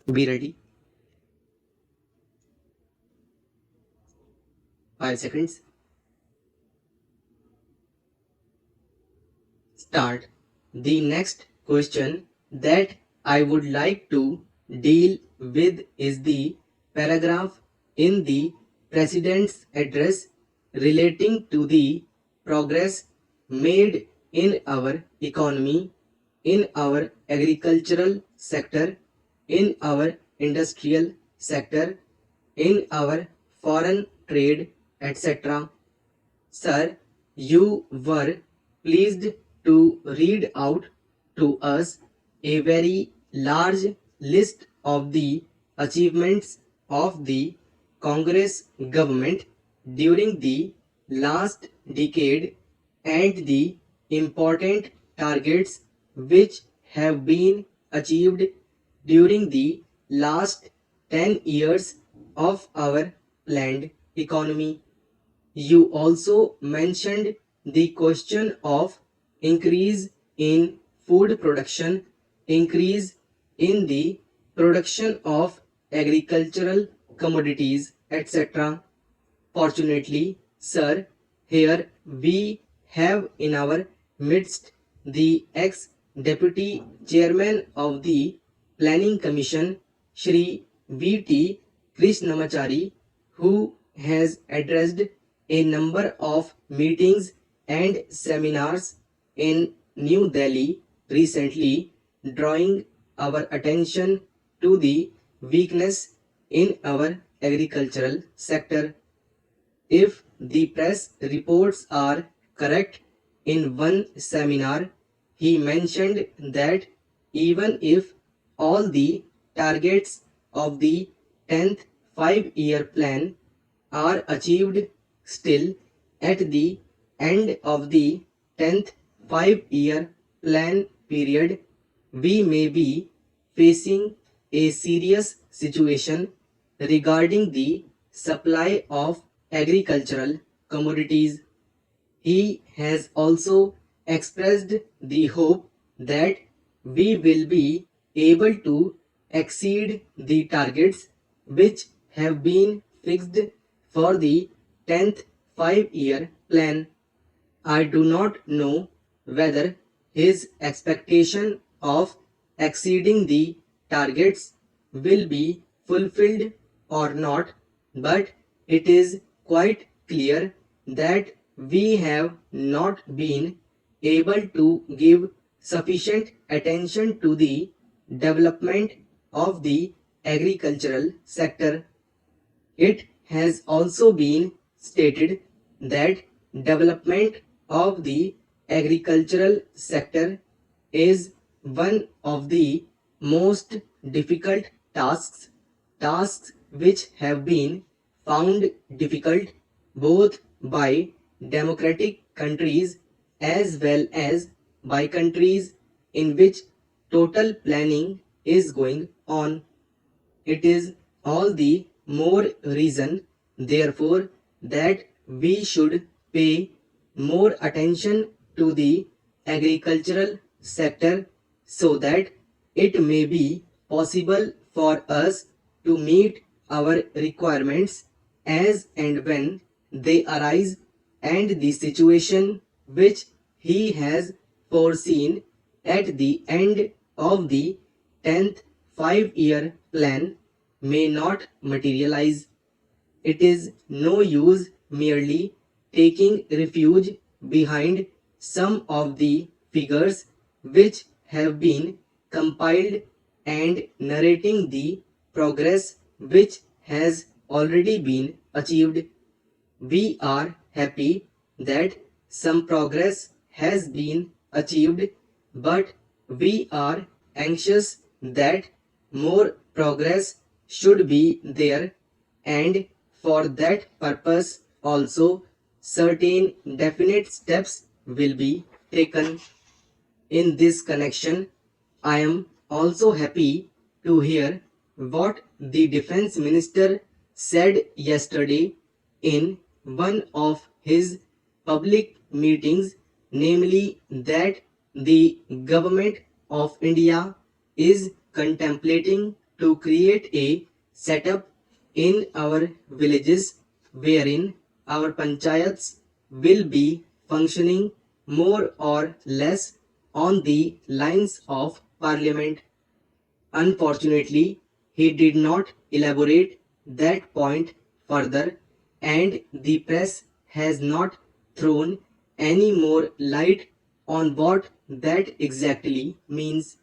Be ready. 5 seconds. Start. The next question that I would like to deal with is the paragraph in the President's address relating to the progress made in our economy, in our agricultural sector, in our industrial sector, in our foreign trade, etc. Sir, you were pleased to read out to us a very large list of the achievements of the Congress government during the last decade and the important targets which have been achieved during the last 10 years of our planned economy. You also mentioned the question of increase in food production, increase in the production of agricultural commodities, etc. Fortunately, sir, here we have in our midst the ex-deputy chairman of the Planning Commission, Shri V.T. Krishnamachari, who has addressed a number of meetings and seminars in New Delhi recently, drawing our attention to the weakness in our agricultural sector. If the press reports are correct, in one seminar, he mentioned that even if all the targets of the 10th 5-year plan are achieved, still at the end of the 10th 5-year plan period, we may be facing a serious situation regarding the supply of agricultural commodities. He has also expressed the hope that we will be able to exceed the targets which have been fixed for the 10th 5-year plan. I do not know whether his expectation of exceeding the targets will be fulfilled or not, but it is quite clear that we have not been able to give sufficient attention to the development of the agricultural sector. It has also been stated that development of the agricultural sector is one of the most difficult tasks which have been found difficult both by democratic countries as well as by countries in which total planning is going on. It is all the more reason, therefore, that we should pay more attention to the agricultural sector so that it may be possible for us to meet our requirements as and when they arise, and the situation which he has foreseen at the end of the 10th 5-year plan may not materialize. It is no use merely taking refuge behind some of the figures which have been compiled and narrating the progress which has already been achieved. We are happy that some progress has been achieved, but we are anxious that more progress should be there, and for that purpose also certain definite steps will be taken. In this connection, I am also happy to hear what the defense minister said yesterday in one of his public meetings, namely that the government of India is contemplating to create a setup in our villages wherein our panchayats will be functioning more or less on the lines of parliament. Unfortunately, he did not elaborate that point further, and the press has not thrown any more light on what that exactly means.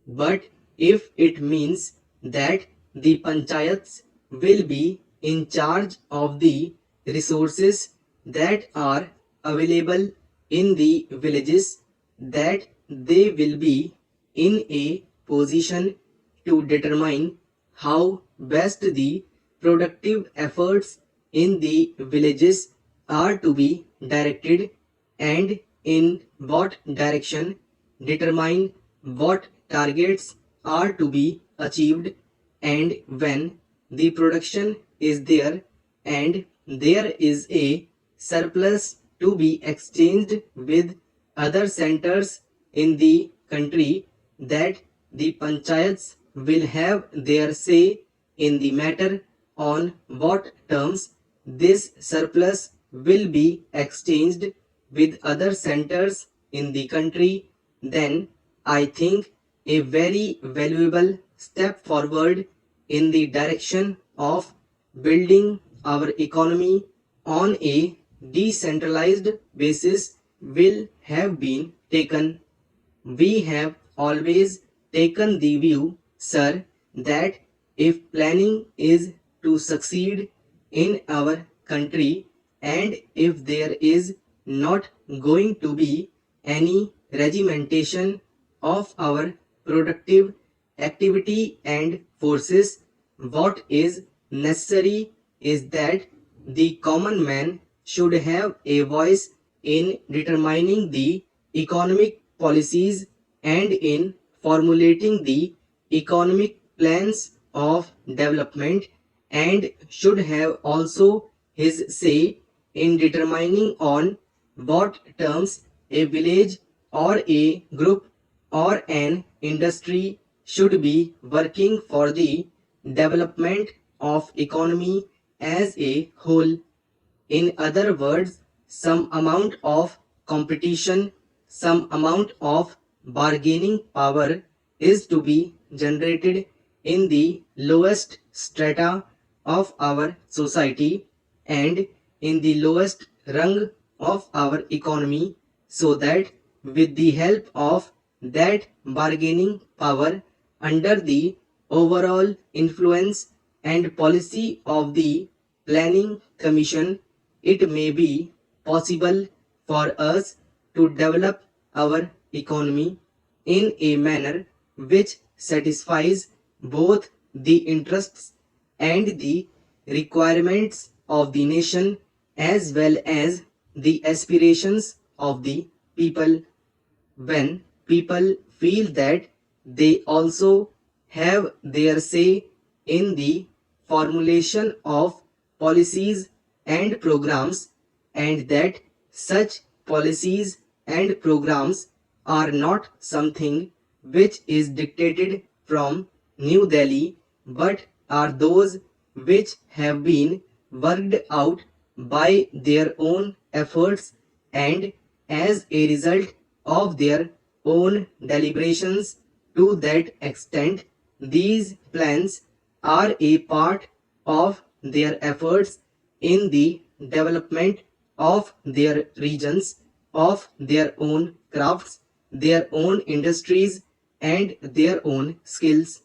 But if it means that the panchayats will be in charge of the resources that are available in the villages, that they will be in a position to determine how best the productive efforts in the villages are to be directed, and in what direction determine what targets are to be achieved, and when the production is there and there is a surplus to be exchanged with other centers in the country, that the panchayats will have their say in the matter on what terms this surplus will be exchanged with other centers in the country, then I think a very valuable step forward in the direction of building our economy on a decentralized basis will have been taken. We have always taken the view, sir, that if planning is to succeed in our country, and if there is not going to be any regimentation of our productive activity and forces, what is necessary is that the common man should have a voice in determining the economic policies and in formulating the economic plans of development, and should have also his say in determining on what terms a village or a group or an industry should be working for the development of economy as a whole. In other words, some amount of competition, some amount of bargaining power is to be generated in the lowest strata of our society and in the lowest rung of our economy, so that with the help of that bargaining power, under the overall influence and policy of the planning commission, it may be possible for us to develop our economy in a manner which satisfies both the interests and the requirements of the nation as well as the aspirations of the people. When people feel that they also have their say in the formulation of policies and programs, and that such policies and programs are not something which is dictated from New Delhi, but are those which have been worked out by their own efforts, and as a result of their own deliberations. To that extent, these plans are a part of their efforts in the development of their regions, of their own crafts, their own industries, and their own skills.